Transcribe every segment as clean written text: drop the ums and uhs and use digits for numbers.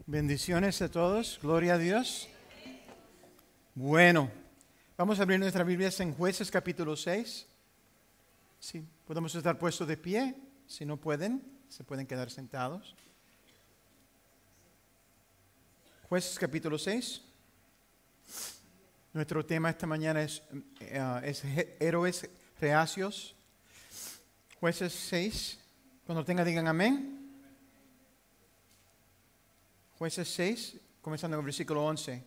Bendiciones a todos, gloria a Dios. Bueno, vamos a abrir nuestras Biblias en Jueces capítulo 6. Sí, podemos estar puestos de pie, si no pueden, se pueden quedar sentados. Jueces capítulo 6. Nuestro tema esta mañana es héroes reacios. Jueces 6. Cuando tenga digan amén. Jueces 6, comenzando en el versículo 11.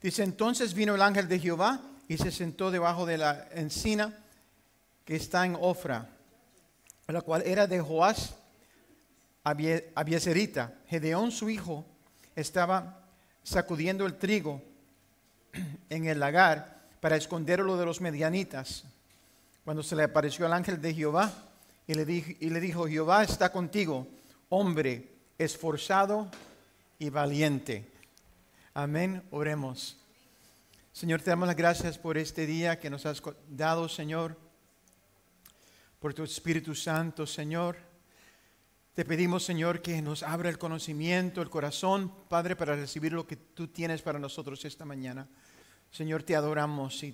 Dice, entonces vino el ángel de Jehová y se sentó debajo de la encina que está en Ofra, la cual era de Joás Abiezerita. Gedeón su hijo estaba sacudiendo el trigo en el lagar para esconderlo de los medianitas. Cuando se le apareció el ángel de Jehová y le dijo, Jehová está contigo, hombre esforzado y valiente. Amén. Oremos. Señor, te damos las gracias por este día que nos has dado, Señor, por tu Espíritu Santo, Señor. Te pedimos, Señor, que nos abra el conocimiento, el corazón, Padre, para recibir lo que tú tienes para nosotros esta mañana. Señor, te adoramos y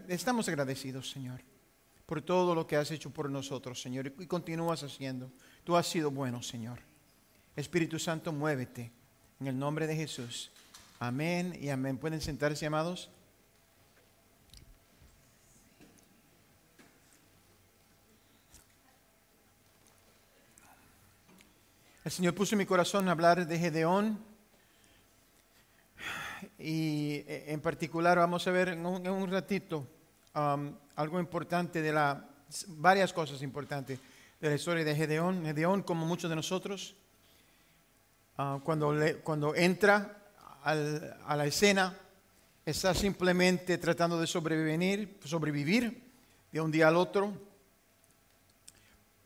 estamos agradecidos, Señor, por todo lo que has hecho por nosotros, Señor, y continúas haciendo. Tú has sido bueno, Señor. Espíritu Santo, muévete en el nombre de Jesús. Amén y amén. ¿Pueden sentarse, amados? El Señor puso en mi corazón hablar de Gedeón y en particular vamos a ver en un ratito algo importante varias cosas importantes de la historia de Gedeón. Gedeón, como muchos de nosotros, cuando entra a la escena, está simplemente tratando de sobrevivir de un día al otro,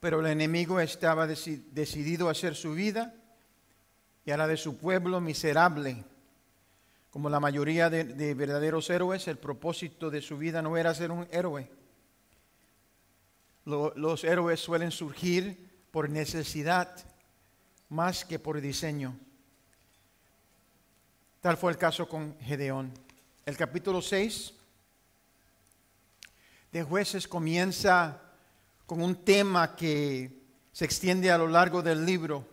pero el enemigo estaba decidido a hacer su vida y a la de su pueblo miserable. Como la mayoría de verdaderos héroes, el propósito de su vida no era ser un héroe. Los héroes suelen surgir por necesidad más que por diseño. Tal fue el caso con Gedeón. El capítulo 6 de Jueces comienza con un tema que se extiende a lo largo del libro.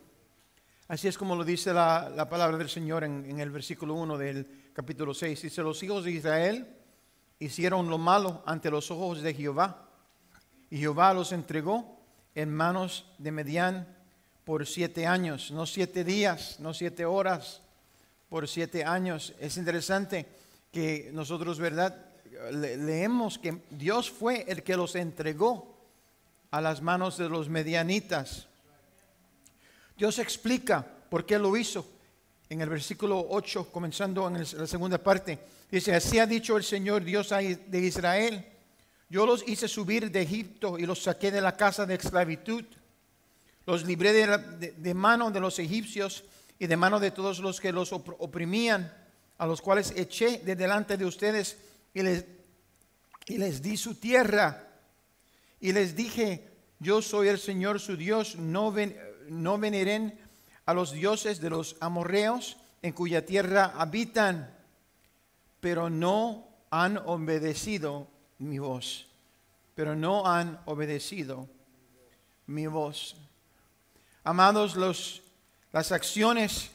Así es como lo dice la palabra del Señor en el versículo 1 del capítulo 6. Dice, los hijos de Israel hicieron lo malo ante los ojos de Jehová, y Jehová los entregó en manos de Midian por 7 años, no 7 días, no 7 horas, por 7 años. Es interesante que nosotros, ¿verdad?, leemos que Dios fue el que los entregó a las manos de los medianitas. Dios explica por qué lo hizo en el versículo 8, comenzando en la segunda parte. Dice, así ha dicho el Señor Dios de Israel, yo los hice subir de Egipto y los saqué de la casa de esclavitud. Los libré de mano de los egipcios y de mano de todos los que los oprimían, a los cuales eché de delante de ustedes y les di su tierra. Y les dije, yo soy el Señor su Dios, no veneren a los dioses de los amorreos en cuya tierra habitan, pero no han obedecido mi voz. Pero no han obedecido mi voz. Amados, las acciones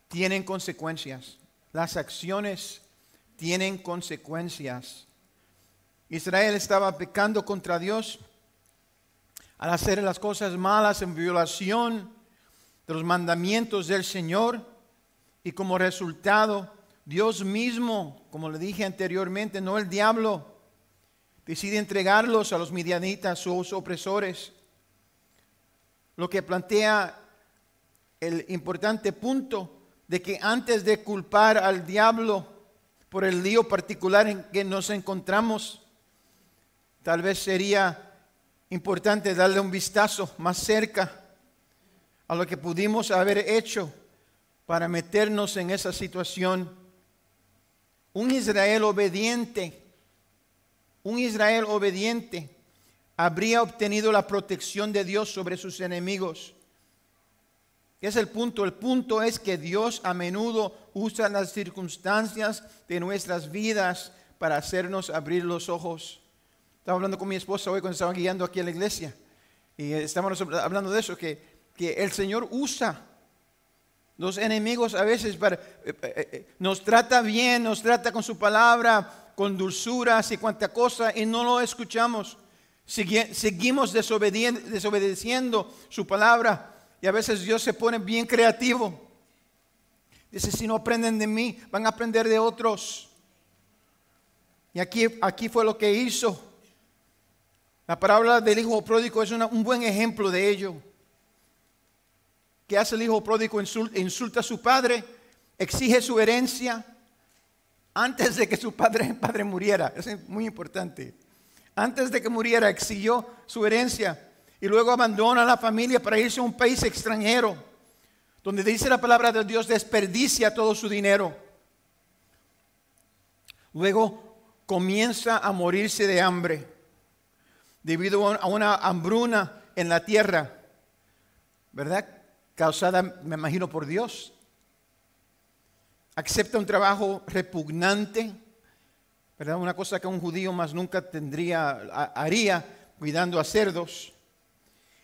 tienen consecuencias. Las acciones tienen consecuencias. Israel estaba pecando contra Dios al hacer las cosas malas en violación de los mandamientos del Señor, y como resultado, Dios mismo, como le dije anteriormente, no el diablo, decide entregarlos a los midianitas, sus opresores. Lo que plantea el importante punto de que antes de culpar al diablo por el lío particular en que nos encontramos, tal vez sería importante darle un vistazo más cerca a lo que pudimos haber hecho para meternos en esa situación. Un Israel obediente habría obtenido la protección de Dios sobre sus enemigos. ¿Qué es el punto? El punto es que Dios a menudo usa las circunstancias de nuestras vidas para hacernos abrir los ojos. Estaba hablando con mi esposa hoy cuando estaba guiando aquí a la iglesia. Y estábamos hablando de eso, que el Señor usa los enemigos a veces nos trata bien, nos trata con su palabra, con dulzuras y cuanta cosa, y no lo escuchamos. Seguimos desobedeciendo su palabra. Y a veces Dios se pone bien creativo. Dice, si no aprenden de mí, van a aprender de otros. Y aquí fue lo que hizo. La parábola del hijo pródigo es un buen ejemplo de ello. ¿Qué hace el hijo pródigo? Insulta a su padre, exige su herencia antes de que su padre muriera. Eso es muy importante. Antes de que muriera exigió su herencia. Y luego abandona a la familia para irse a un país extranjero, donde dice la palabra de Dios, desperdicia todo su dinero. Luego comienza a morirse de hambre, debido a una hambruna en la tierra, ¿verdad? Causada, me imagino, por Dios. Acepta un trabajo repugnante, ¿verdad? Una cosa que un judío más nunca haría, cuidando a cerdos.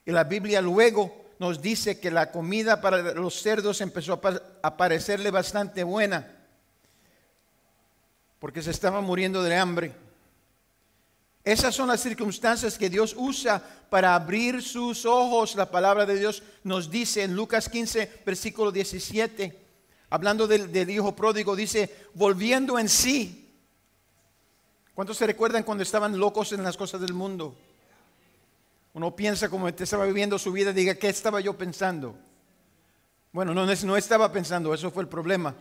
Y la Biblia luego nos dice que la comida para los cerdos empezó a parecerle bastante buena, porque se estaban muriendo de hambre. Esas son las circunstancias que Dios usa para abrir sus ojos. La palabra de Dios nos dice en Lucas 15, versículo 17, hablando del hijo pródigo, dice, volviendo en sí. ¿Cuántos se recuerdan cuando estaban locos en las cosas del mundo? Uno piensa como te estaba viviendo su vida, diga, ¿qué estaba yo pensando? Bueno, no estaba pensando, eso fue el problema,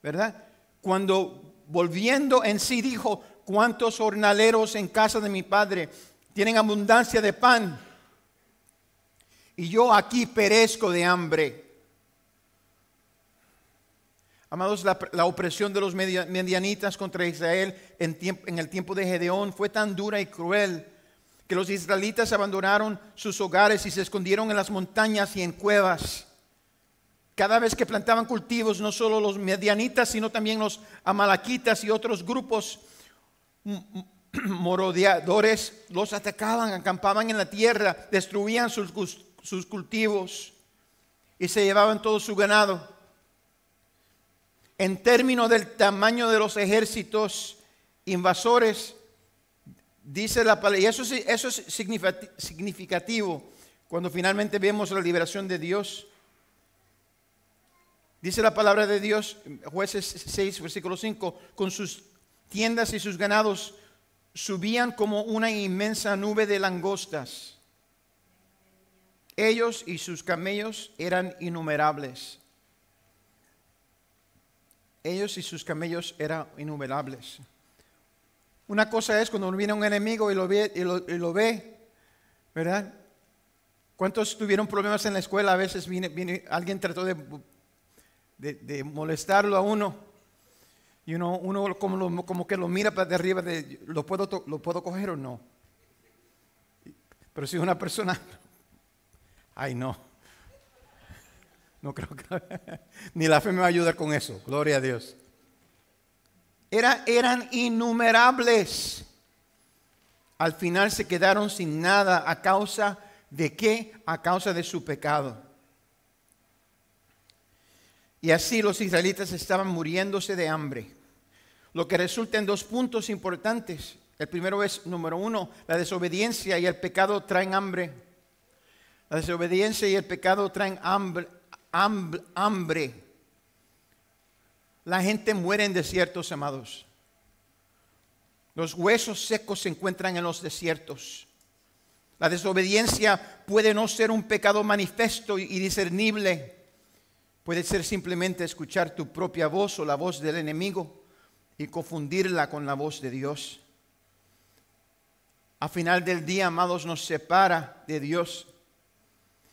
¿verdad? Cuando volviendo en sí dijo, ¿cuántos jornaleros en casa de mi padre tienen abundancia de pan? Y yo aquí perezco de hambre. Amados, la opresión de los medianitas contra Israel en el tiempo de Gedeón fue tan dura y cruel que los israelitas abandonaron sus hogares y se escondieron en las montañas y en cuevas. Cada vez que plantaban cultivos, no solo los medianitas, sino también los amalequitas y otros grupos merodeadores los atacaban, acampaban en la tierra, destruían sus cultivos y se llevaban todo su ganado. En términos del tamaño de los ejércitos invasores, dice la palabra, y eso es significativo cuando finalmente vemos la liberación de Dios. Dice la palabra de Dios, Jueces 6, versículo 5, con sus tiendas y sus ganados subían como una inmensa nube de langostas. Ellos y sus camellos eran innumerables. Ellos y sus camellos eran innumerables. Una cosa es cuando viene un enemigo y lo ve, ¿verdad? ¿Cuántos tuvieron problemas en la escuela? A veces alguien trató de molestarlo a uno. Y uno como que lo mira para de arriba, ¿lo puedo coger o no? Pero si una persona, ay no creo que, ni la fe me va a ayudar con eso, gloria a Dios. Eran innumerables. Al final se quedaron sin nada. ¿A causa de qué? A causa de su pecado. Y así los israelitas estaban muriéndose de hambre. Lo que resulta en dos puntos importantes. El primero es, número uno, la desobediencia y el pecado traen hambre. La desobediencia y el pecado traen hambre. La gente muere en desiertos, amados. Los huesos secos se encuentran en los desiertos. La desobediencia puede no ser un pecado manifiesto y discernible. Puede ser simplemente escuchar tu propia voz o la voz del enemigo y confundirla con la voz de Dios. A final del día, amados, nos separa de Dios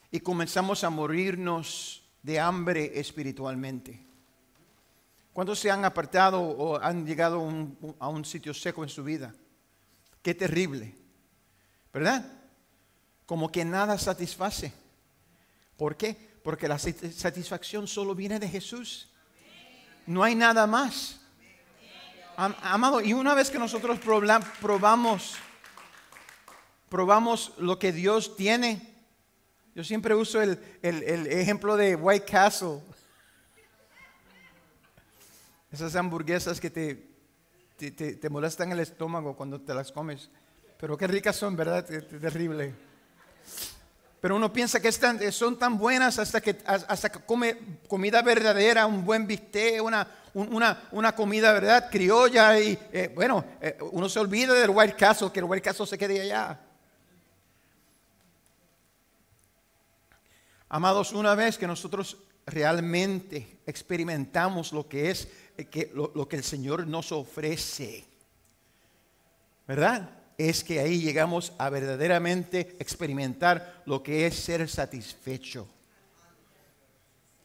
y comenzamos a morirnos de hambre espiritualmente. ¿Cuántos se han apartado o han llegado a un sitio seco en su vida? Qué terrible, ¿verdad? Como que nada satisface. ¿Por qué? Porque la satisfacción solo viene de Jesús. No hay nada más. Amado, y una vez que nosotros probamos lo que Dios tiene. Yo siempre uso el ejemplo de White Castle. Esas hamburguesas que te molestan el estómago cuando te las comes. Pero qué ricas son, ¿verdad? Terrible. Pero uno piensa que son tan buenas hasta que come comida verdadera, un buen bistec, una comida, ¿verdad? Criolla. Y uno se olvida del White Castle, que el White Castle se quede allá. Amados, una vez que nosotros realmente experimentamos lo que es lo que el Señor nos ofrece, ¿verdad? Es que ahí llegamos a verdaderamente experimentar lo que es ser satisfecho.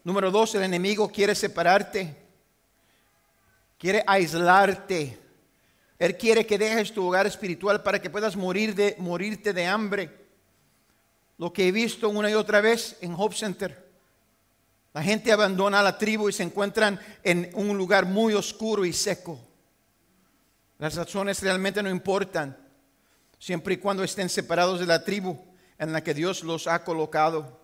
Número 2, el enemigo quiere separarte, quiere aislarte. Él quiere que dejes tu hogar espiritual para que puedas morirte de hambre. Lo que he visto una y otra vez en Hope Center. La gente abandona la tribu y se encuentran en un lugar muy oscuro y seco. Las razones realmente no importan, siempre y cuando estén separados de la tribu en la que Dios los ha colocado.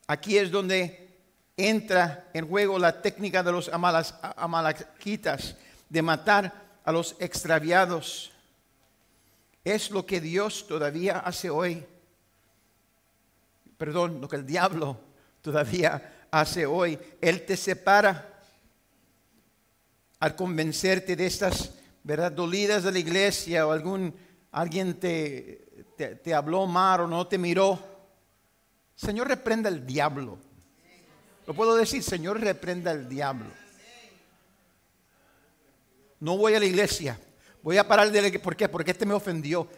Aquí es donde entra en juego la técnica de los amalequitas de matar a los extraviados. Es lo que Dios todavía hace hoy. Lo que el diablo todavía hace hoy. Él te separa al convencerte de estas, ¿verdad?, dolidas de la iglesia, o alguien te habló mal o no te miró. Señor, reprenda al diablo. Lo puedo decir, Señor, reprenda al diablo. No voy a la iglesia. Voy a parar de la iglesia. ¿Por qué? Porque este me ofendió.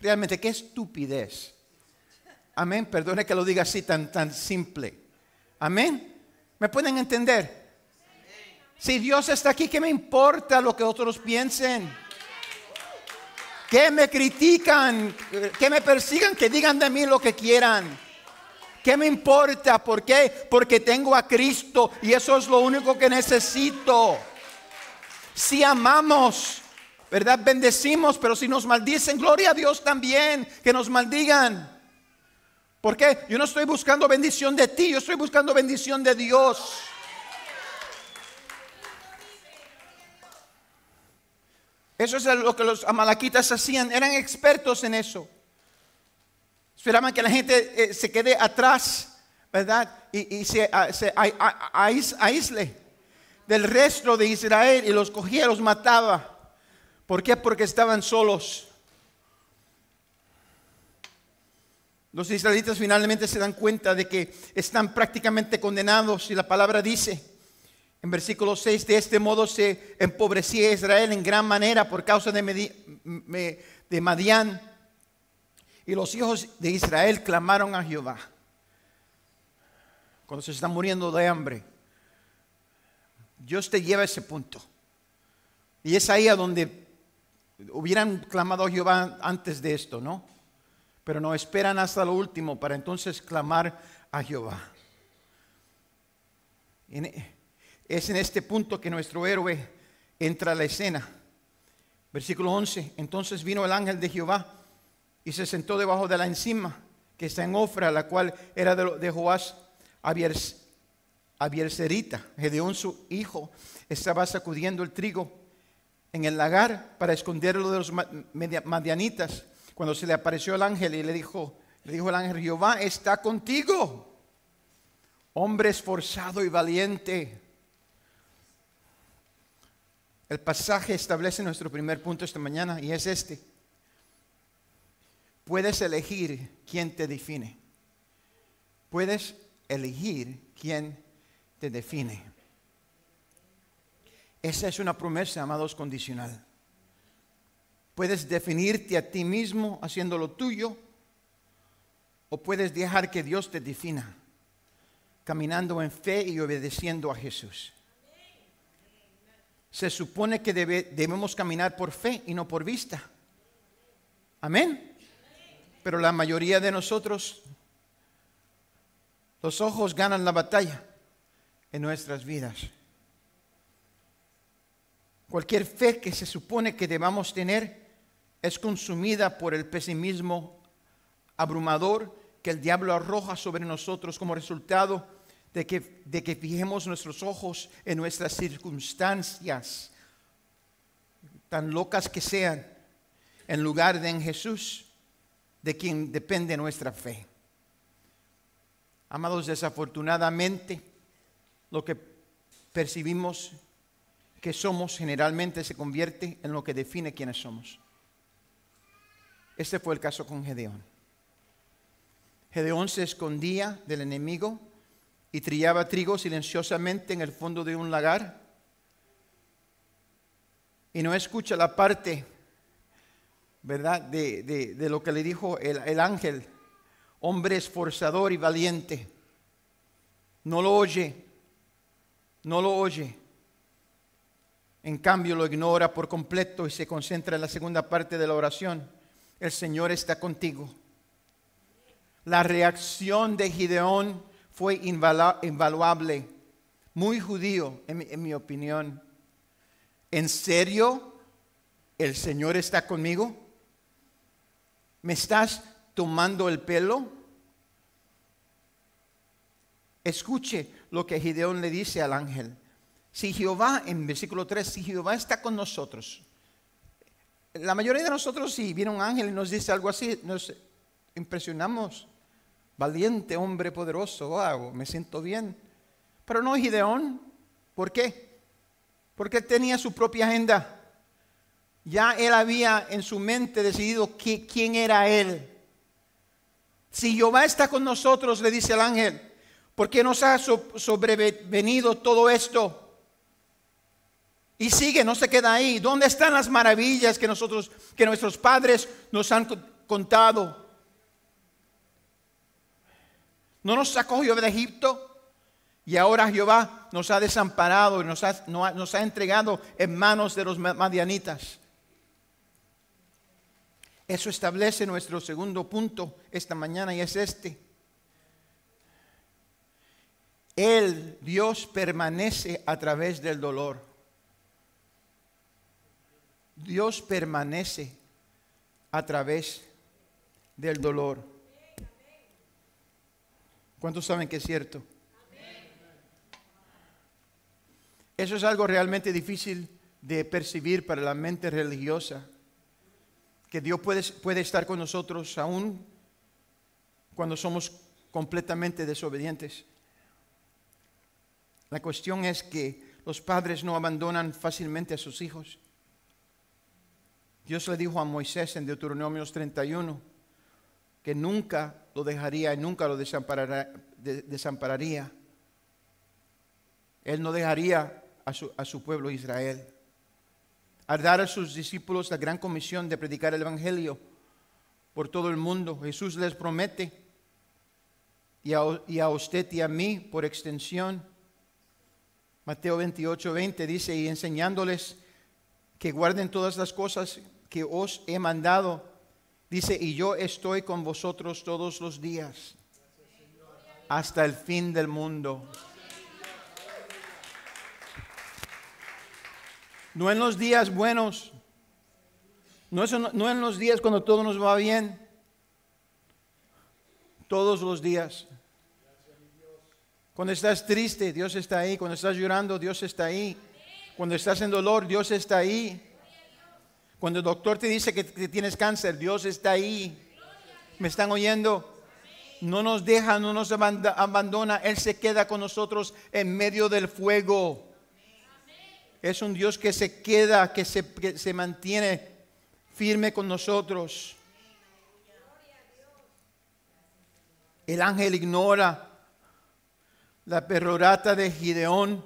Realmente, qué estupidez. Amén. Perdone que lo diga así tan simple. Amén. ¿Me pueden entender? Si Dios está aquí, ¿qué me importa lo que otros piensen? Que me critican, que me persigan, que digan de mí lo que quieran. ¿Qué me importa? ¿Por qué? Porque tengo a Cristo y eso es lo único que necesito. Si amamos, ¿verdad? Bendecimos, pero si nos maldicen, gloria a Dios también, que nos maldigan. ¿Por qué? Yo no estoy buscando bendición de ti, yo estoy buscando bendición de Dios. Eso es lo que los amalequitas hacían, eran expertos en eso. Esperaban que la gente se quede atrás, ¿verdad? Y se aísle del resto de Israel y los cogía, los mataba. ¿Por qué? Porque estaban solos. Los israelitas finalmente se dan cuenta de que están prácticamente condenados y la palabra dice en versículo 6, de este modo se empobrecía Israel en gran manera por causa de Madián, y los hijos de Israel clamaron a Jehová. Cuando se están muriendo de hambre, Dios te lleva a ese punto, y es ahí a donde hubieran clamado a Jehová antes de esto, ¿no? Pero no, esperan hasta lo último para entonces clamar a Jehová. Es en este punto que nuestro héroe entra a la escena. Versículo 11. Entonces vino el ángel de Jehová y se sentó debajo de la encima que está en Ofra, la cual era de Joás Abierserita. Gedeón, su hijo, estaba sacudiendo el trigo en el lagar para esconderlo de los madianitas. Cuando se le apareció el ángel y le dijo el ángel: Jehová está contigo, hombre esforzado y valiente. El pasaje establece nuestro primer punto esta mañana y es este: puedes elegir quién te define. Puedes elegir quién te define. Esa es una promesa, amados, condicional. Puedes definirte a ti mismo haciendo lo tuyo, o puedes dejar que Dios te defina, caminando en fe y obedeciendo a Jesús. Se supone que debemos caminar por fe y no por vista. Amén. Pero la mayoría de nosotros Los ojos ganan la batalla en nuestras vidas. Cualquier fe que se supone que debamos tener es consumida por el pesimismo abrumador que el diablo arroja sobre nosotros como resultado de que fijemos nuestros ojos en nuestras circunstancias, tan locas que sean, en lugar de en Jesús, de quien depende nuestra fe. Amados, desafortunadamente, lo que percibimos que somos generalmente se convierte en lo que define quiénes somos. Este fue el caso con Gedeón. Gedeón se escondía del enemigo y trillaba trigo silenciosamente en el fondo de un lagar. Y no escucha la parte, ¿verdad?, de lo que le dijo el ángel. Hombre esforzador y valiente. No lo oye. No lo oye. En cambio lo ignora por completo y se concentra en la segunda parte de la oración. El Señor está contigo. La reacción de Gedeón fue invaluable, muy judío en mi opinión. ¿En serio? ¿El Señor está conmigo? ¿Me estás tomando el pelo? Escuche lo que Gedeón le dice al ángel. Si Jehová, en versículo 3, si Jehová está con nosotros. La mayoría de nosotros, si viene un ángel y nos dice algo así, nos impresionamos. Valiente, hombre poderoso, wow, me siento bien. Pero no Gedeón. ¿Por qué? Porque él tenía su propia agenda. Ya él había en su mente decidido quién era él. Si Jehová está con nosotros, le dice el ángel, ¿por qué nos ha sobrevenido todo esto? Y sigue, no se queda ahí. ¿Dónde están las maravillas que nuestros padres nos han contado? ¿No nos sacó Jehová de Egipto? Y ahora Jehová nos ha desamparado y nos ha entregado en manos de los madianitas. Eso establece nuestro segundo punto esta mañana y es este. Dios permanece a través del dolor. Dios permanece a través del dolor. ¿Cuántos saben que es cierto? Eso es algo realmente difícil de percibir para la mente religiosa. Que Dios puede estar con nosotros aún cuando somos completamente desobedientes. La cuestión es que los padres no abandonan fácilmente a sus hijos. Dios le dijo a Moisés en Deuteronomio 31 que nunca lo dejaría y nunca lo desampararía. Él no dejaría a su pueblo Israel. Al dar a sus discípulos la gran comisión de predicar el Evangelio por todo el mundo, Jesús les promete, y a usted y a mí por extensión, Mateo 28:20 dice, y enseñándoles que guarden todas las cosas que os he mandado, dice, y yo estoy con vosotros todos los días, hasta el fin del mundo. No en los días buenos, no en los días cuando todo nos va bien, todos los días. Cuando estás triste, Dios está ahí. Cuando estás llorando, Dios está ahí. Cuando estás en dolor, Dios está ahí. Cuando el doctor te dice que tienes cáncer, Dios está ahí. ¿Me están oyendo? No nos deja, no nos abandona. Él se queda con nosotros en medio del fuego. Es un Dios que se queda, que se mantiene firme con nosotros. El ángel ignora la perorata de Gedeón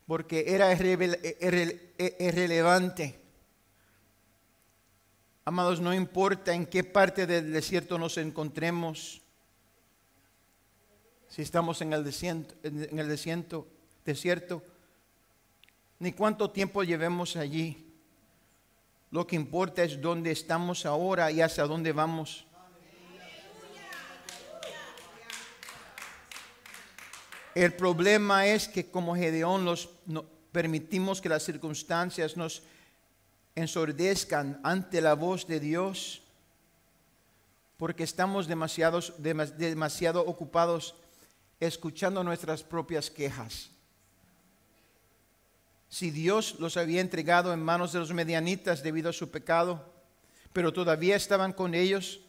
porque era irrelevante. Amados, no importa en qué parte del desierto nos encontremos, si estamos en el desierto, ni cuánto tiempo llevemos allí. Lo que importa es dónde estamos ahora y hacia dónde vamos. El problema es que como Gedeón permitimos que las circunstancias nos ensordezcan ante la voz de Dios, porque estamos demasiado ocupados escuchando nuestras propias quejas. Si Dios los había entregado en manos de los medianitas debido a su pecado, pero todavía estaban con ellos,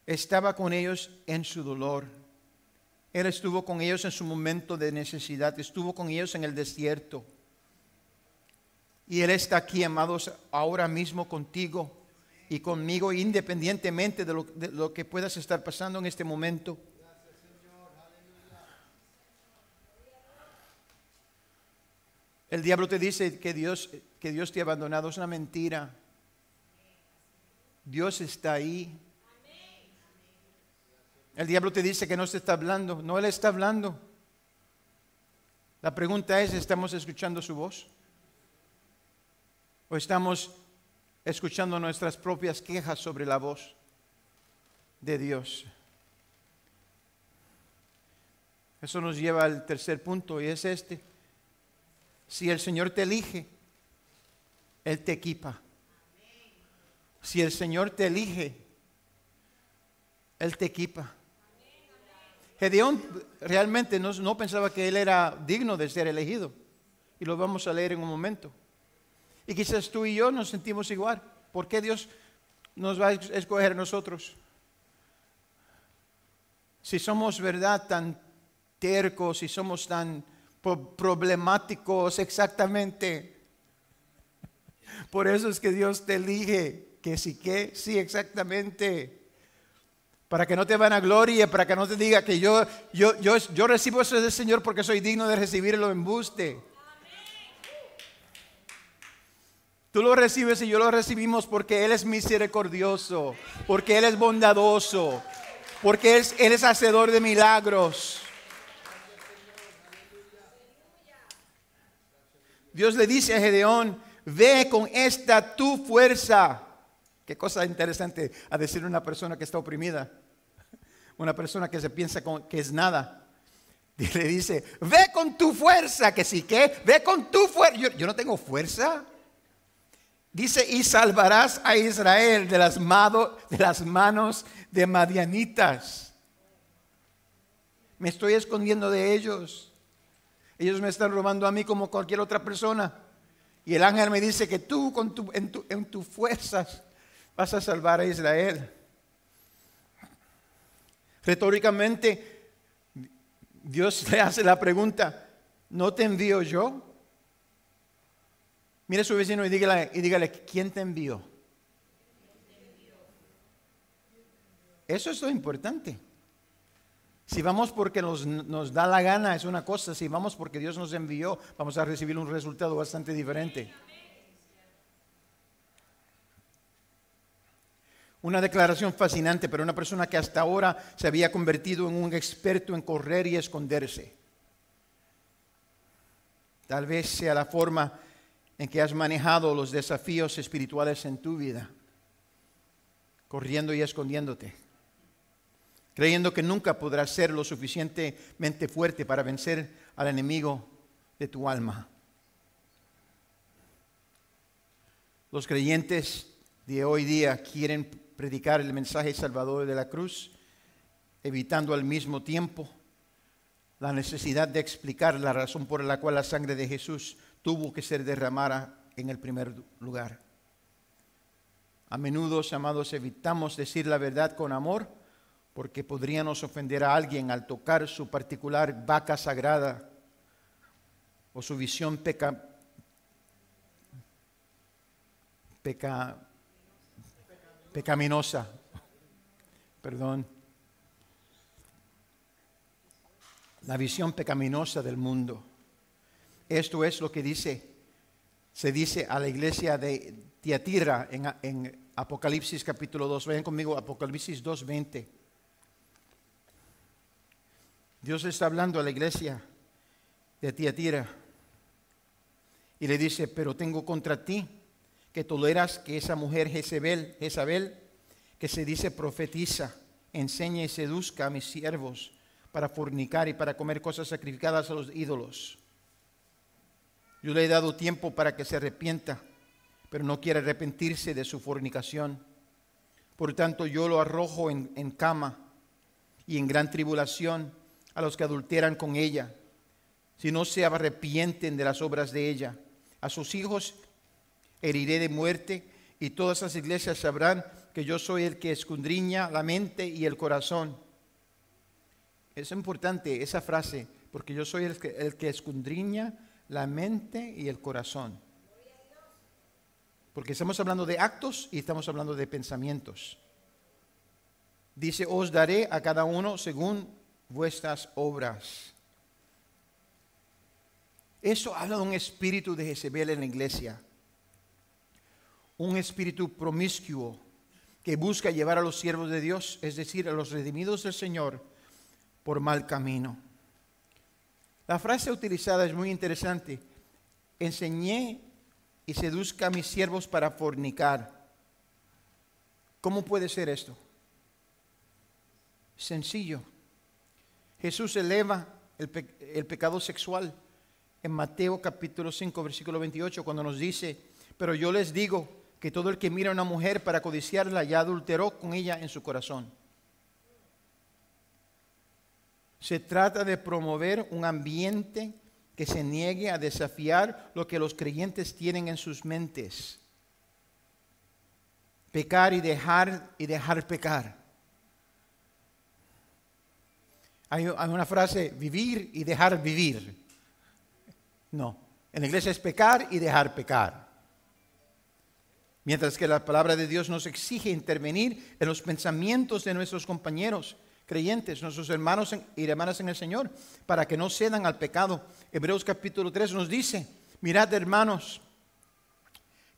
estaba con ellos en su dolor. Él estuvo con ellos en su momento de necesidad, estuvo con ellos en el desierto. Y Él está aquí, amados, ahora mismo contigo y conmigo, independientemente de lo que puedas estar pasando en este momento. El diablo te dice que Dios te ha abandonado. Es una mentira. Dios está ahí. El diablo te dice que no se está hablando. No, Él está hablando. La pregunta es, ¿estamos escuchando su voz? ¿O estamos escuchando nuestras propias quejas sobre la voz de Dios? Eso nos lleva al tercer punto, y es este. Si el Señor te elige, Él te equipa. Si el Señor te elige, Él te equipa. Gedeón realmente no pensaba que él era digno de ser elegido. Y lo vamos a leer en un momento. Y quizás tú y yo nos sentimos igual. ¿Por qué Dios nos va a escoger a nosotros? Si somos, verdad, tan tercos, si somos tan problemáticos exactamente. Por eso es que Dios te elige. Que sí, exactamente. Para que no te vanaglorie, para que no te diga que yo recibo eso del Señor porque soy digno de recibirlo en embuste. Tú lo recibes y yo lo recibimos porque Él es misericordioso, porque Él es bondadoso, porque Él es hacedor de milagros. Dios le dice a Gedeón, ve con esta tu fuerza. Qué cosa interesante a decir una persona que está oprimida, una persona que se piensa que es nada. Y le dice, ve con tu fuerza, que sí, ¿qué? Ve con tu fuerza. Yo no tengo fuerza. Dice, y salvarás a Israel de las manos de madianitas. Me estoy escondiendo de ellos. Ellos me están robando a mí como cualquier otra persona. Y el ángel me dice que tú en tus fuerzas vas a salvar a Israel. Retóricamente, Dios le hace la pregunta, ¿no te envío yo? Mire a su vecino y dígale, ¿quién te envió? Eso es lo importante. Si vamos porque nos da la gana es una cosa, si vamos porque Dios nos envió, vamos a recibir un resultado bastante diferente. Una declaración fascinante para una persona que hasta ahora se había convertido en un experto en correr y esconderse. Tal vez sea la forma en que has manejado los desafíos espirituales en tu vida, corriendo y escondiéndote, creyendo que nunca podrás ser lo suficientemente fuerte para vencer al enemigo de tu alma. Los creyentes de hoy día quieren predicar el mensaje salvador de la cruz, evitando al mismo tiempo la necesidad de explicar la razón por la cual la sangre de Jesús tuvo que ser derramada en el primer lugar. A menudo, amados, evitamos decir la verdad con amor porque podríamos ofender a alguien al tocar su particular vaca sagrada o su visión pecaminosa. Perdón. La visión pecaminosa del mundo. Esto es lo que se dice a la iglesia de Tiatira en Apocalipsis capítulo 2. Vayan conmigo, Apocalipsis 2:20. Dios está hablando a la iglesia de Tiatira y le dice, pero tengo contra ti que toleras que esa mujer Jezabel, que se dice profetiza, enseñe y seduzca a mis siervos para fornicar y para comer cosas sacrificadas a los ídolos. Yo le he dado tiempo para que se arrepienta, pero no quiere arrepentirse de su fornicación. Por tanto, yo lo arrojo en cama y en gran tribulación a los que adulteran con ella, si no se arrepienten de las obras de ella. A sus hijos heriré de muerte, y todas las iglesias sabrán que yo soy el que escudriña la mente y el corazón. Es importante esa frase, porque yo soy el que escudriña la mente y el corazón. Porque estamos hablando de actos y estamos hablando de pensamientos. Dice, os daré a cada uno según vuestras obras. Eso habla de un espíritu de Jezebel en la iglesia. Un espíritu promiscuo que busca llevar a los siervos de Dios, es decir, a los redimidos del Señor, por mal camino. La frase utilizada es muy interesante. Enseñé y seduzca a mis siervos para fornicar. ¿Cómo puede ser esto? Sencillo. Jesús eleva el pecado sexual en Mateo capítulo 5, versículo 28, cuando nos dice, pero yo les digo que todo el que mira a una mujer para codiciarla ya adulteró con ella en su corazón. Se trata de promover un ambiente que se niegue a desafiar lo que los creyentes tienen en sus mentes. Pecar y dejar pecar. Hay una frase, vivir y dejar vivir. No, en la iglesia es pecar y dejar pecar. Mientras que la palabra de Dios nos exige intervenir en los pensamientos de nuestros compañeros creyentes, nuestros hermanos y hermanas en el Señor, para que no cedan al pecado. Hebreos capítulo 3 nos dice, mirad hermanos,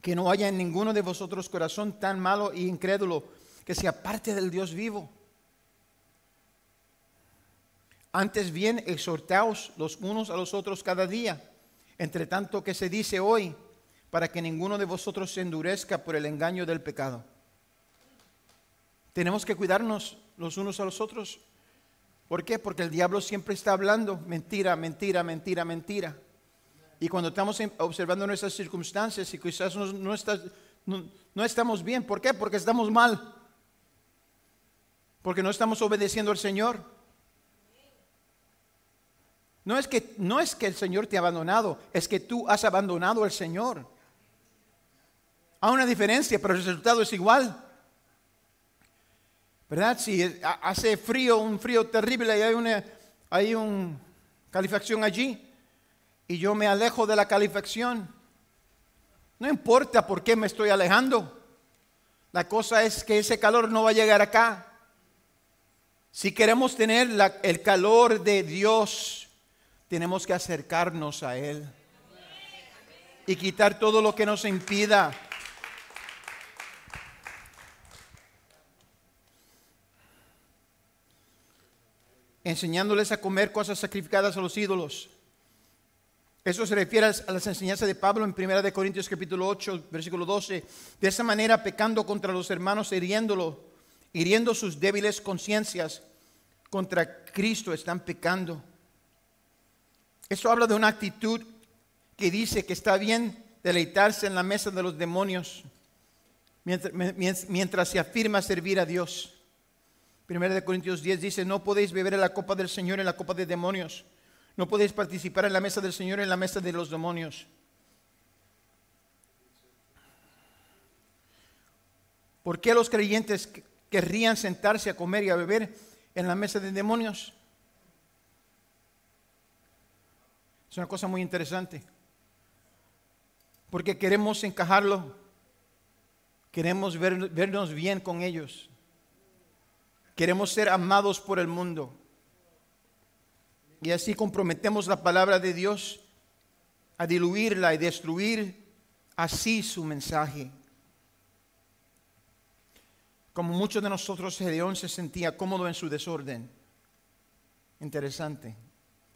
que no haya en ninguno de vosotros corazón tan malo e incrédulo que se aparte del Dios vivo. Antes bien, exhortaos los unos a los otros cada día, entre tanto que se dice hoy, para que ninguno de vosotros se endurezca por el engaño del pecado. Tenemos que cuidarnos los unos a los otros. ¿Por qué? Porque el diablo siempre está hablando mentira, mentira, mentira, mentira. Y cuando estamos observando nuestras circunstancias y quizás no estamos bien, ¿por qué? Porque estamos mal. Porque no estamos obedeciendo al Señor. No es que el Señor te ha abandonado, es que tú has abandonado al Señor. Hay una diferencia, pero el resultado es igual. ¿Verdad? Si hace frío, un frío terrible y hay una calefacción allí y yo me alejo de la calefacción, no importa por qué me estoy alejando. La cosa es que ese calor no va a llegar acá. Si queremos tener el calor de Dios, tenemos que acercarnos a Él y quitar todo lo que nos impida. Enseñándoles a comer cosas sacrificadas a los ídolos. Eso se refiere a las enseñanzas de Pablo en 1 Corintios capítulo 8, versículo 12. De esa manera, pecando contra los hermanos, hiriendo sus débiles conciencias, contra Cristo están pecando. Eso habla de una actitud que dice que está bien deleitarse en la mesa de los demonios mientras se afirma servir a Dios. 1 Corintios 10 dice, no podéis beber en la copa del Señor en la copa de demonios. No podéis participar en la mesa del Señor en la mesa de los demonios. ¿Por qué los creyentes querrían sentarse a comer y a beber en la mesa de demonios? Es una cosa muy interesante. Porque queremos encajarlo. Queremos vernos bien con ellos. Queremos ser amados por el mundo. Y así comprometemos la palabra de Dios a diluirla y destruir así su mensaje. Como muchos de nosotros, Gedeón se sentía cómodo en su desorden. Interesante.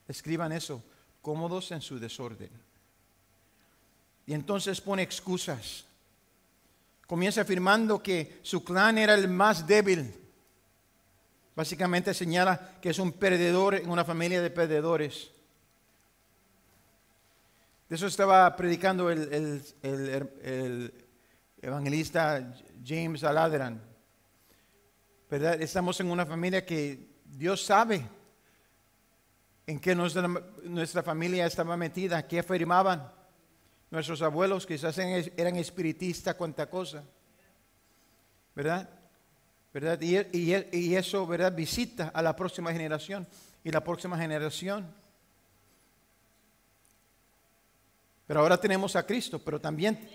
Escriban eso, cómodos en su desorden. Y entonces pone excusas. Comienza afirmando que su clan era el más débil. Básicamente señala que es un perdedor en una familia de perdedores. De eso estaba predicando el evangelista James Aladran, ¿verdad? Estamos en una familia que Dios sabe en qué nuestra familia estaba metida, qué afirmaban. Nuestros abuelos quizás eran espiritistas, cuánta cosa, ¿verdad? ¿Verdad? Y eso, ¿verdad? Visita a la próxima generación y la próxima generación. Pero ahora tenemos a Cristo, pero también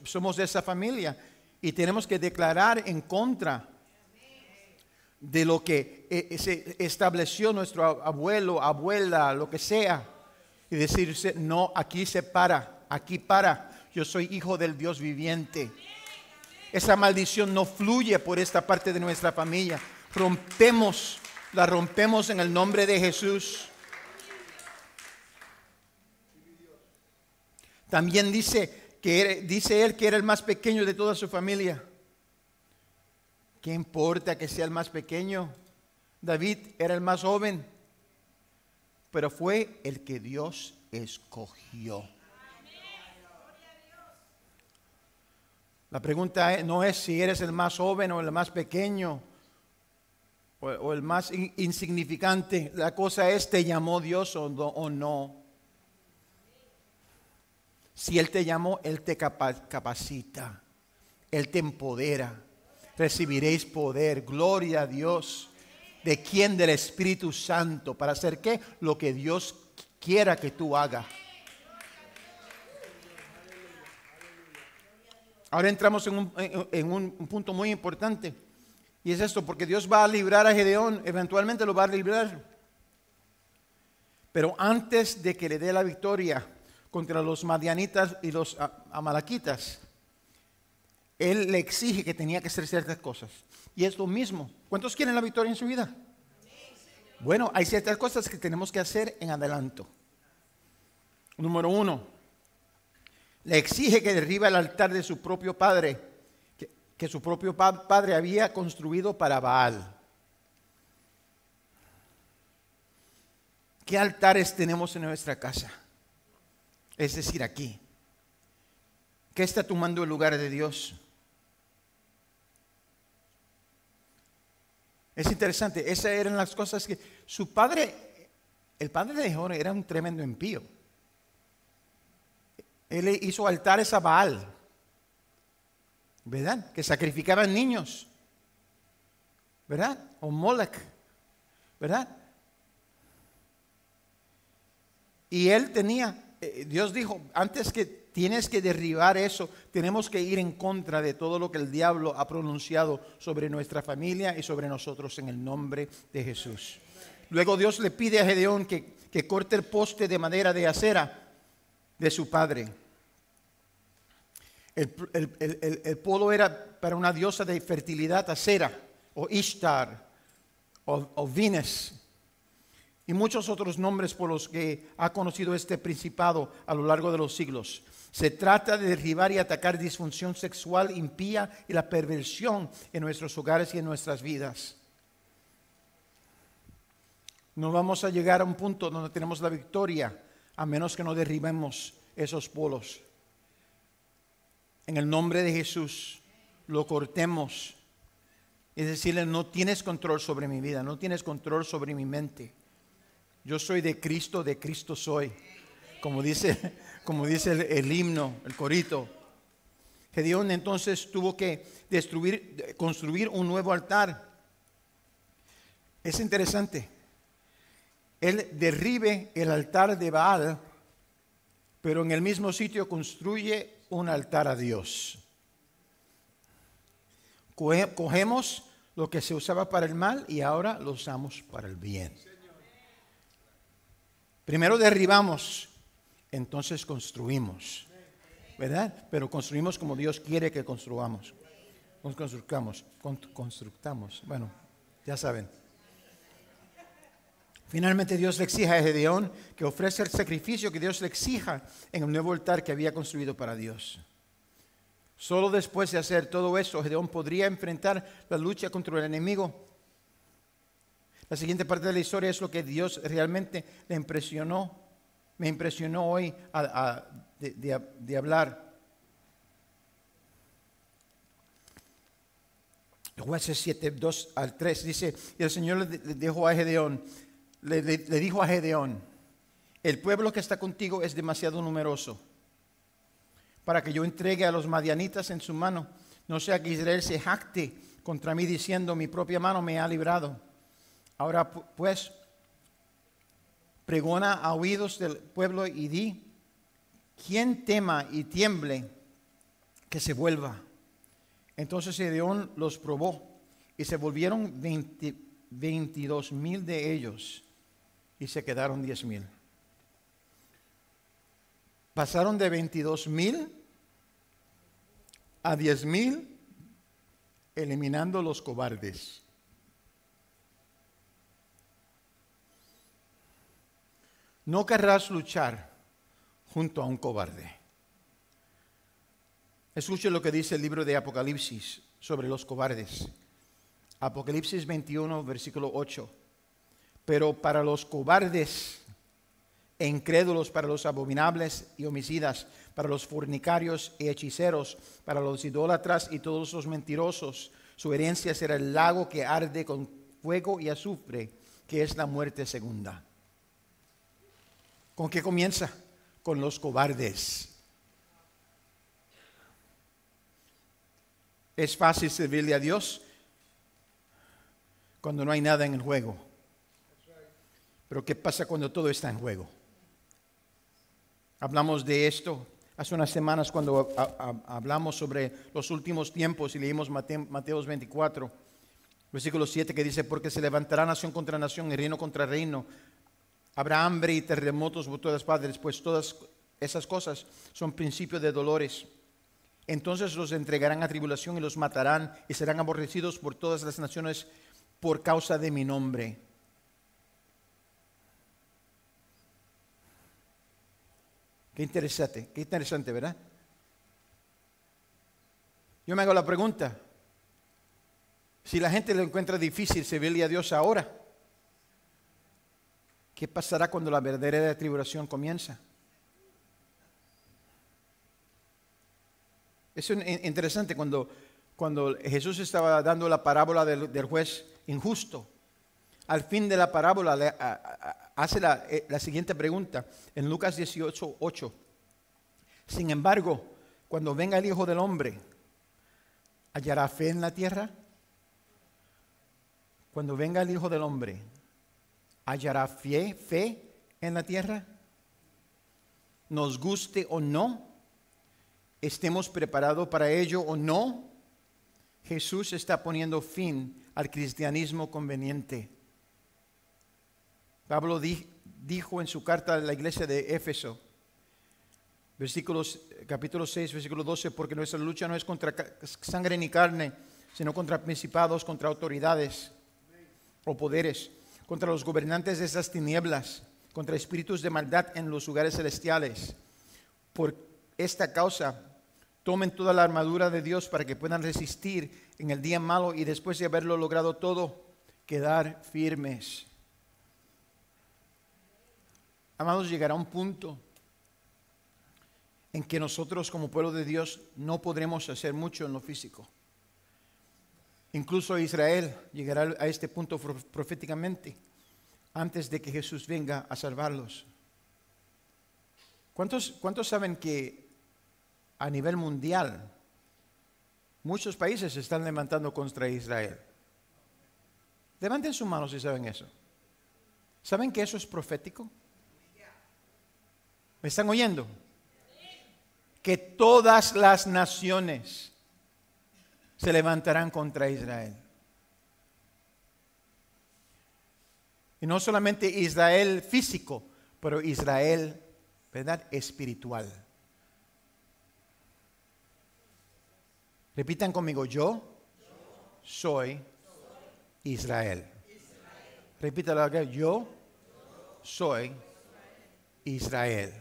somos de esa familia y tenemos que declarar en contra de lo que se estableció nuestro abuelo, abuela, lo que sea, y decirse, no, aquí se para, aquí para, yo soy hijo del Dios viviente. Esa maldición no fluye por esta parte de nuestra familia. La rompemos en el nombre de Jesús. También dice él que era el más pequeño de toda su familia. ¿Qué importa que sea el más pequeño? David era el más joven, pero fue el que Dios escogió. La pregunta no es si eres el más joven o el más pequeño o el más insignificante. La cosa es, ¿te llamó Dios o no? Si Él te llamó, Él te capacita, Él te empodera. Recibiréis poder, gloria a Dios. ¿De quién? Del Espíritu Santo. ¿Para hacer qué? Lo que Dios quiera que tú hagas. Ahora entramos en un punto muy importante. Y es esto, porque Dios va a librar a Gedeón, eventualmente lo va a librar. Pero antes de que le dé la victoria contra los madianitas y los amalequitas, Él le exige que tenía que hacer ciertas cosas. Y es lo mismo. ¿Cuántos quieren la victoria en su vida? Bueno, hay ciertas cosas que tenemos que hacer en adelanto. Número 1. Le exige que derriba el altar de su propio padre, que su propio padre había construido para Baal. ¿Qué altares tenemos en nuestra casa? Es decir, aquí. ¿Qué está tomando el lugar de Dios? Es interesante, esas eran las cosas que su padre, el padre de Gedeón, era un tremendo impío. Él le hizo altares a Baal, ¿verdad? Que sacrificaban niños, ¿verdad? O Molech, ¿verdad? Y él tenía, Dios dijo, antes que tienes que derribar eso, tenemos que ir en contra de todo lo que el diablo ha pronunciado sobre nuestra familia y sobre nosotros en el nombre de Jesús. Luego Dios le pide a Gedeón que corte el poste de madera de acera de su padre. El polo era para una diosa de fertilidad, Acera, o Ishtar, o Venus, y muchos otros nombres por los que ha conocido este principado a lo largo de los siglos. Se trata de derribar y atacar disfunción sexual impía y la perversión en nuestros hogares y en nuestras vidas. No vamos a llegar a un punto donde tenemos la victoria a menos que no derribemos esos polos. En el nombre de Jesús lo cortemos. Es decirle, no tienes control sobre mi vida, no tienes control sobre mi mente. Yo soy de Cristo soy. Como dice el himno, el corito. Gedeón entonces tuvo que construir un nuevo altar. Es interesante. Él derribe el altar de Baal, pero en el mismo sitio construye un altar a Dios. Cogemos lo que se usaba para el mal y ahora lo usamos para el bien. Primero derribamos, entonces construimos, ¿verdad? Pero construimos como Dios quiere que construyamos. Constructamos. Bueno, ya saben. Finalmente Dios le exige a Gedeón que ofrezca el sacrificio que Dios le exija en el nuevo altar que había construido para Dios. Solo después de hacer todo eso, Gedeón podría enfrentar la lucha contra el enemigo. La siguiente parte de la historia es lo que Dios realmente me impresionó hoy de hablar. Jueces 7, 2 al 3 dice, y el Señor le dijo a Gedeón, le dijo a Gedeón, el pueblo que está contigo es demasiado numeroso para que yo entregue a los madianitas en su mano, no sea que Israel se jacte contra mí diciendo, mi propia mano me ha librado. Ahora pues, pregona a oídos del pueblo y di, quien tema y tiemble, que se vuelva. Entonces Gedeón los probó y se volvieron 22,000 de ellos y se quedaron 10,000. Pasaron de 22,000 a 10,000, eliminando los cobardes. No querrás luchar junto a un cobarde. Escuche lo que dice el libro de Apocalipsis sobre los cobardes. Apocalipsis 21, versículo 8. Pero para los cobardes e incrédulos, para los abominables y homicidas, para los fornicarios y hechiceros, para los idólatras y todos los mentirosos, su herencia será el lago que arde con fuego y azufre, que es la muerte segunda. ¿Con qué comienza? Con los cobardes. Es fácil servirle a Dios cuando no hay nada en el juego. Pero ¿qué pasa cuando todo está en juego? Hablamos de esto hace unas semanas cuando hablamos sobre los últimos tiempos y leímos Mateo 24, versículo 7, que dice, porque se levantará nación contra nación y reino contra reino. Habrá hambre y terremotos por todas partes, pues todas esas cosas son principios de dolores. Entonces los entregarán a tribulación y los matarán y serán aborrecidos por todas las naciones por causa de mi nombre. Qué interesante, ¿verdad? Yo me hago la pregunta, si la gente lo encuentra difícil servirle a Dios ahora, ¿qué pasará cuando la verdadera tribulación comienza? Es interesante cuando Jesús estaba dando la parábola del juez injusto. Al fin de la parábola hace la siguiente pregunta en Lucas 18, 8. Sin embargo, cuando venga el Hijo del Hombre, ¿hallará fe en la tierra? Cuando venga el Hijo del Hombre, ¿hallará fe en la tierra? Nos guste o no, estemos preparados para ello o no, Jesús está poniendo fin al cristianismo conveniente. Pablo dijo en su carta a la iglesia de Éfeso, capítulo 6, versículo 12, porque nuestra lucha no es contra sangre ni carne, sino contra principados, contra autoridades o poderes, contra los gobernantes de esas tinieblas, contra espíritus de maldad en los lugares celestiales. Por esta causa, tomen toda la armadura de Dios para que puedan resistir en el día malo y después de haberlo logrado todo, quedar firmes. Amados, llegará un punto en que nosotros como pueblo de Dios no podremos hacer mucho en lo físico. Incluso Israel llegará a este punto proféticamente antes de que Jesús venga a salvarlos. ¿Cuántos saben que a nivel mundial muchos países se están levantando contra Israel? Levanten sus manos si saben eso. ¿Saben que eso es profético? ¿Me están oyendo? Que todas las naciones se levantarán contra Israel. Y no solamente Israel físico, pero Israel, ¿verdad?, espiritual. Repitan conmigo, yo soy Israel. Repítalo acá, yo soy Israel.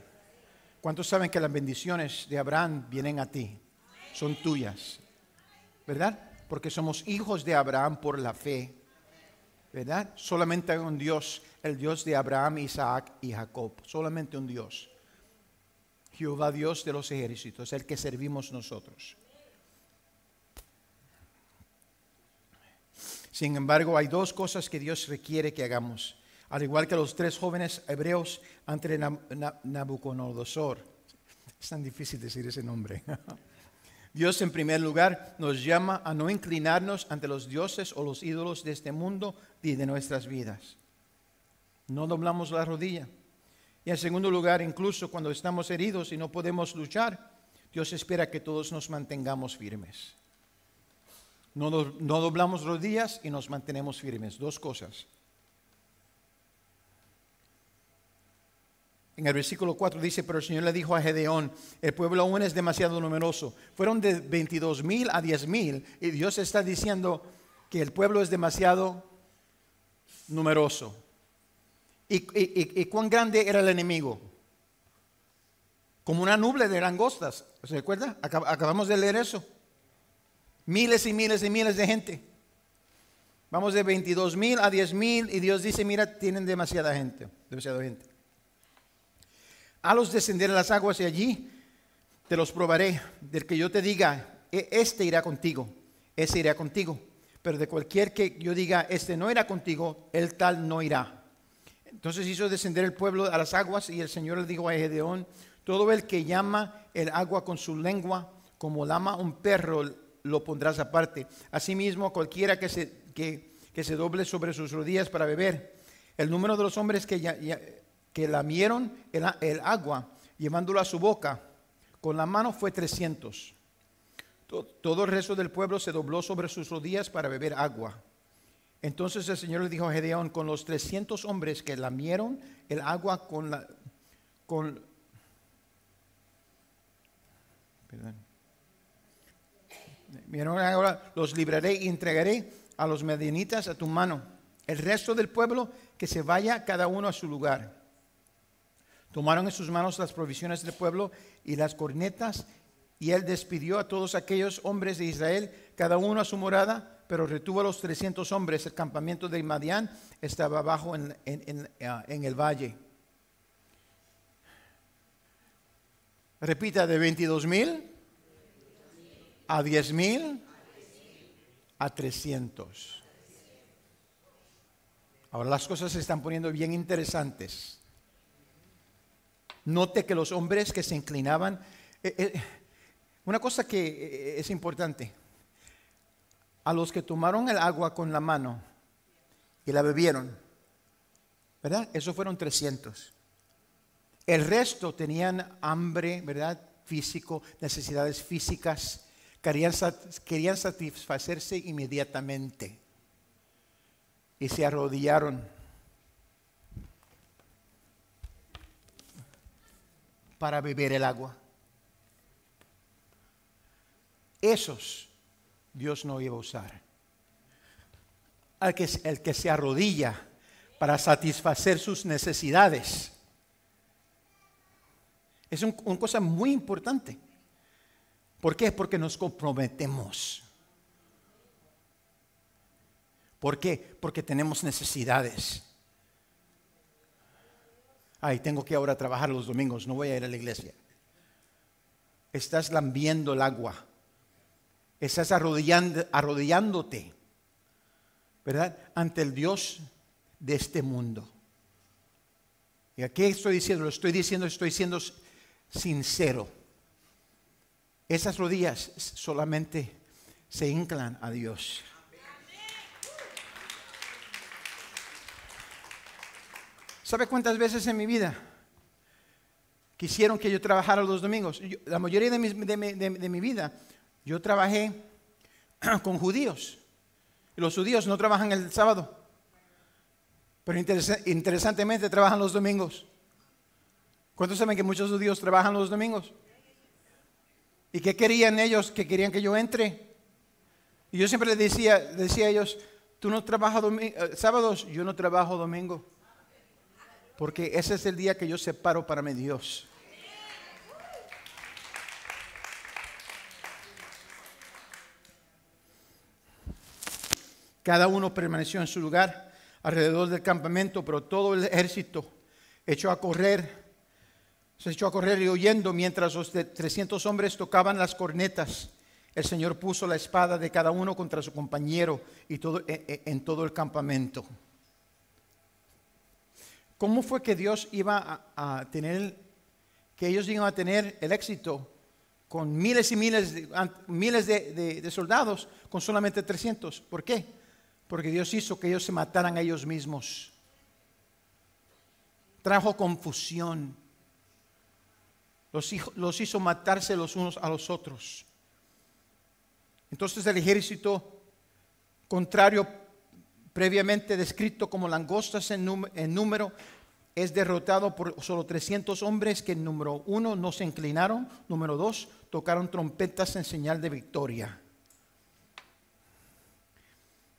¿Cuántos saben que las bendiciones de Abraham vienen a ti? Son tuyas, ¿verdad? Porque somos hijos de Abraham por la fe. ¿verdad? Solamente hay un Dios, el Dios de Abraham, Isaac y Jacob. Solamente un Dios. Jehová Dios de los ejércitos, el que servimos nosotros. Sin embargo, hay dos cosas que Dios requiere que hagamos. Al igual que los tres jóvenes hebreos ante Nabucodonosor. Es tan difícil decir ese nombre. Dios, en primer lugar, nos llama a no inclinarnos ante los dioses o los ídolos de este mundo y de nuestras vidas. No doblamos la rodilla. Y en segundo lugar, incluso cuando estamos heridos y no podemos luchar, Dios espera que todos nos mantengamos firmes. No doblamos rodillas y nos mantenemos firmes. Dos cosas. En el versículo 4 dice, pero el Señor le dijo a Gedeón, el pueblo aún es demasiado numeroso. Fueron de 22,000 a 10,000 y Dios está diciendo que el pueblo es demasiado numeroso. ¿Y cuán grande era el enemigo? Como una nube de langostas. ¿Se recuerda? Acabamos de leer eso. Miles y miles y miles de gente. Vamos de 22,000 a 10,000 y Dios dice, mira, tienen demasiada gente. Halos descender a las aguas y allí te los probaré. Del que yo te diga, este irá contigo, ese irá contigo. Pero de cualquier que yo diga, este no irá contigo, el tal no irá. Entonces hizo descender el pueblo a las aguas y el Señor le dijo a Gedeón, todo el que llama el agua con su lengua, como lama un perro, lo pondrás aparte. Asimismo, cualquiera que se doble sobre sus rodillas para beber. El número de los hombres que lamieron el agua, llevándolo a su boca con la mano fue 300. Todo el resto del pueblo se dobló sobre sus rodillas para beber agua. Entonces el Señor le dijo a Gedeón, con los 300 hombres que lamieron el agua ahora los libraré y entregaré a los madianitas a tu mano. El resto del pueblo que se vaya cada uno a su lugar. Tomaron en sus manos las provisiones del pueblo y las cornetas, y él despidió a todos aquellos hombres de Israel, cada uno a su morada, pero retuvo a los 300 hombres. El campamento de Madián estaba abajo en el valle. Repita, de 22,000 a 10,000 a 300. Ahora las cosas se están poniendo bien interesantes. Note que los hombres que se inclinaban, una cosa que es importante, a los que tomaron el agua con la mano y la bebieron, ¿verdad? Eso fueron 300. El resto tenían hambre, ¿verdad? Físico, necesidades físicas, querían satisfacerse inmediatamente y se arrodillaron para beber el agua. Esos Dios no iba a usar. El que se arrodilla para satisfacer sus necesidades. Es una cosa muy importante. ¿Por qué? Porque nos comprometemos. ¿Por qué? Porque tenemos necesidades. Ay, tengo que ahora trabajar los domingos, no voy a ir a la iglesia. Estás lambiendo el agua. Estás arrodillándote, ¿verdad? Ante el Dios de este mundo. ¿Y a qué estoy diciendo? Estoy siendo sincero. Esas rodillas solamente se hinclan a Dios. ¿Sabe cuántas veces en mi vida quisieron que yo trabajara los domingos? La mayoría de mi vida yo trabajé con judíos. Y los judíos no trabajan el sábado. Pero interesantemente trabajan los domingos. ¿Cuántos saben que muchos judíos trabajan los domingos? ¿Y qué querían ellos? Que querían que yo entre. Y yo siempre les decía a ellos, tú no trabajas sábados, yo no trabajo domingo. Porque ese es el día que yo separo para mi Dios. Cada uno permaneció en su lugar alrededor del campamento, pero todo el ejército se echó a correr y huyendo mientras los 300 hombres tocaban las cornetas. El Señor puso la espada de cada uno contra su compañero y en todo el campamento. ¿Cómo fue que Dios iba a tener, que ellos iban a tener el éxito con miles y miles de soldados con solamente 300? ¿Por qué? Porque Dios hizo que ellos se mataran a ellos mismos. Trajo confusión. Los hizo matarse los unos a los otros. Entonces el ejército contrario, previamente descrito como langostas en número, es derrotado por solo 300 hombres que, número 1, no se inclinaron, número 2, tocaron trompetas en señal de victoria.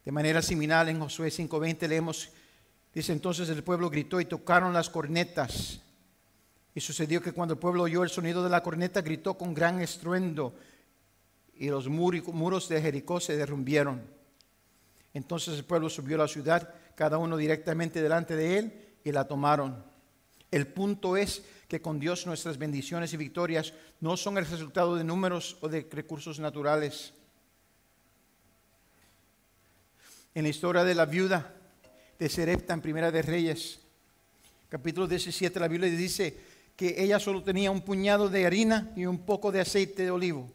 De manera similar en Josué 5:20 leemos, dice: entonces el pueblo gritó y tocaron las cornetas. Y sucedió que cuando el pueblo oyó el sonido de la corneta, gritó con gran estruendo, y los muros de Jericó se derrumbieron. Entonces el pueblo subió a la ciudad, cada uno directamente delante de él, y la tomaron. El punto es que con Dios nuestras bendiciones y victorias no son el resultado de números o de recursos naturales. En la historia de la viuda de Serepta en Primera de Reyes, capítulo 17, la Biblia dice que ella solo tenía un puñado de harina y un poco de aceite de olivo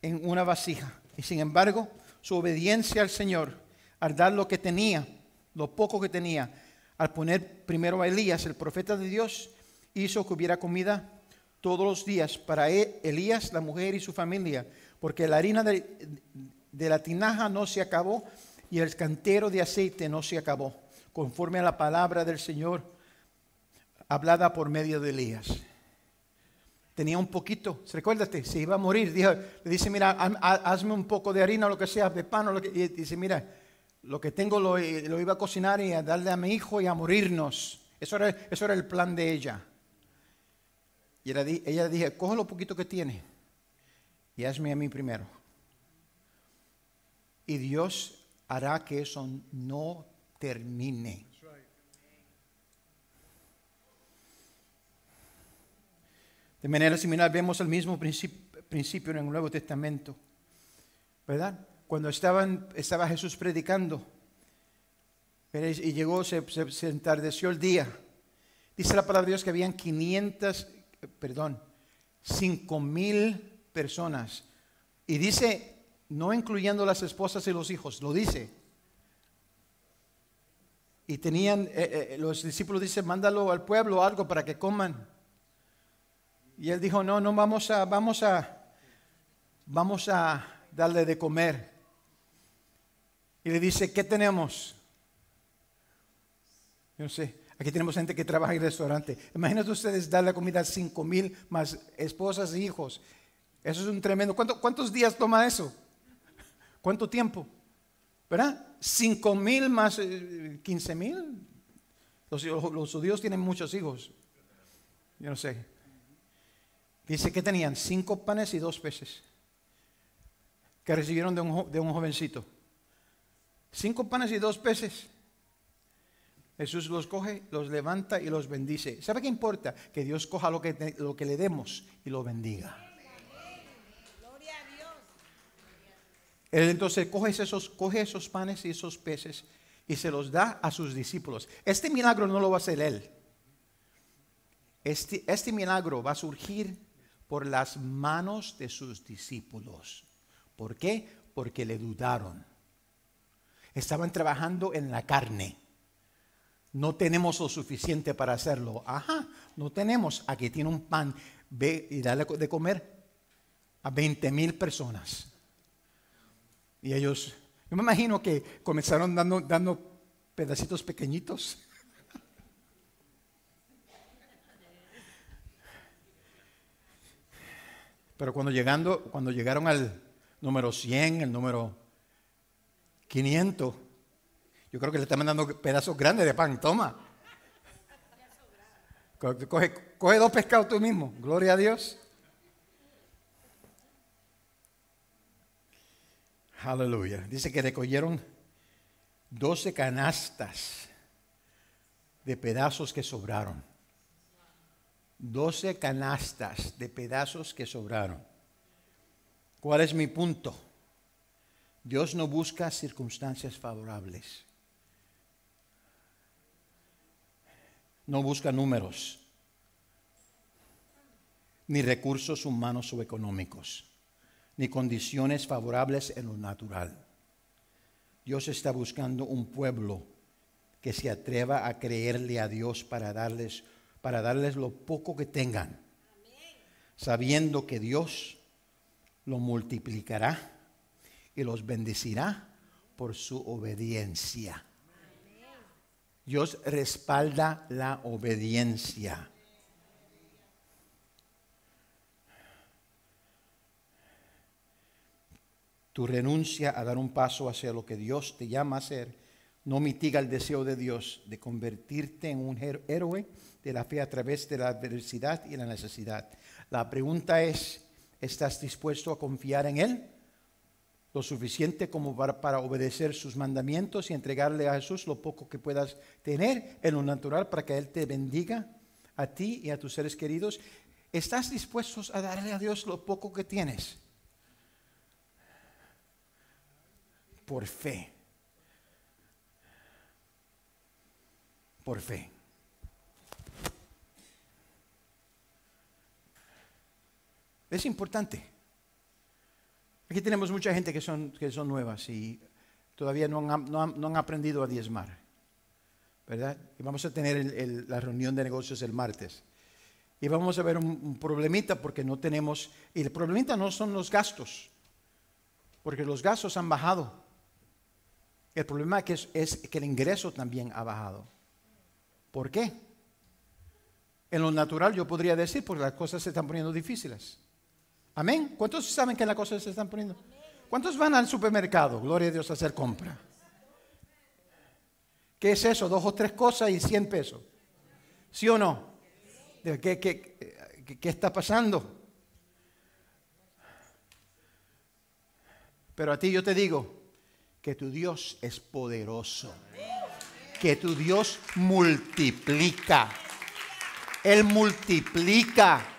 en una vasija. Y sin embargo, su obediencia al Señor, al dar lo que tenía, lo poco que tenía, al poner primero a Elías, el profeta de Dios, hizo que hubiera comida todos los días para Elías, la mujer y su familia, porque la harina de la tinaja no se acabó y el cantero de aceite no se acabó, conforme a la palabra del Señor hablada por medio de Elías. Tenía un poquito, recuérdate, se iba a morir. Le dice: mira, hazme un poco de harina o lo que sea, de pan. Y dice: mira, lo que tengo lo iba a cocinar y a darle a mi hijo y a morirnos. Eso era el plan de ella. Y ella dije: coge lo poquito que tiene y hazme a mí primero. Y Dios hará que eso no termine. De manera similar vemos el mismo principio en el Nuevo Testamento, ¿verdad? Cuando estaba Jesús predicando, y llegó, se entardeció el día. Dice la palabra de Dios que habían 5,000 personas. Y dice, no incluyendo las esposas y los hijos, lo dice. Y tenían, los discípulos dicen: mándalo al pueblo algo para que coman. Y él dijo: no, vamos a darle de comer. Y le dice: ¿qué tenemos? Yo no sé, aquí tenemos gente que trabaja en restaurante. Imagínense ustedes darle comida a 5,000 más esposas e hijos. Eso es un tremendo. ¿Cuántos días toma eso? ¿Cuánto tiempo? ¿Verdad? 5,000 más 15,000. Los judíos tienen muchos hijos. Yo no sé. Dice que tenían 5 panes y 2 peces que recibieron de un jovencito. 5 panes y 2 peces. Jesús los coge, los levanta y los bendice. ¿Sabe qué importa? Que Dios coja lo que le demos y lo bendiga. Gloria a Dios. Él entonces coge esos panes y esos peces y se los da a sus discípulos. Este milagro no lo va a hacer él. Este milagro va a surgir por las manos de sus discípulos. ¿Por qué? Porque le dudaron. Estaban trabajando en la carne. No tenemos lo suficiente para hacerlo. Ajá, no tenemos. Aquí tiene un pan. Ve y dale de comer a 20,000 personas. Y ellos, yo me imagino que comenzaron dando pedacitos pequeñitos. Pero cuando llegaron al número 100, el número 500, yo creo que le estaban dando pedazos grandes de pan. Toma. Coge 2 pescados tú mismo. Gloria a Dios. Aleluya. Dice que recogieron 12 canastas de pedazos que sobraron. 12 canastas de pedazos que sobraron. ¿Cuál es mi punto? Dios no busca circunstancias favorables. No busca números, ni recursos humanos o económicos, ni condiciones favorables en lo natural. Dios está buscando un pueblo que se atreva a creerle a Dios para darles lo poco que tengan, sabiendo que Dios lo multiplicará y los bendecirá por su obediencia. Dios respalda la obediencia. Tu renuncia a dar un paso hacia lo que Dios te llama a hacer no mitiga el deseo de Dios de convertirte en un héroe de la fe a través de la adversidad y la necesidad. La pregunta es, ¿estás dispuesto a confiar en Él lo suficiente como para obedecer sus mandamientos y entregarle a Jesús lo poco que puedas tener en lo natural para que Él te bendiga a ti y a tus seres queridos? ¿Estás dispuesto a darle a Dios lo poco que tienes? Por fe. Por fe. Es importante. Aquí tenemos mucha gente que son nuevas y todavía no han aprendido a diezmar, ¿verdad? Y vamos a tener la reunión de negocios el martes. Y vamos a ver un problemita porque no tenemos, y el problemita no son los gastos, porque los gastos han bajado. El problema es que el ingreso también ha bajado. ¿Por qué? En lo natural yo podría decir, porque las cosas se están poniendo difíciles. Amén. ¿Cuántos saben que las cosas se están poniendo? ¿Cuántos van al supermercado, gloria a Dios, a hacer compra? ¿Qué es eso? 2 o 3 cosas y 100 pesos. ¿Sí o no? ¿Qué está pasando? Pero a ti yo te digo que tu Dios es poderoso, que tu Dios multiplica. Él multiplica.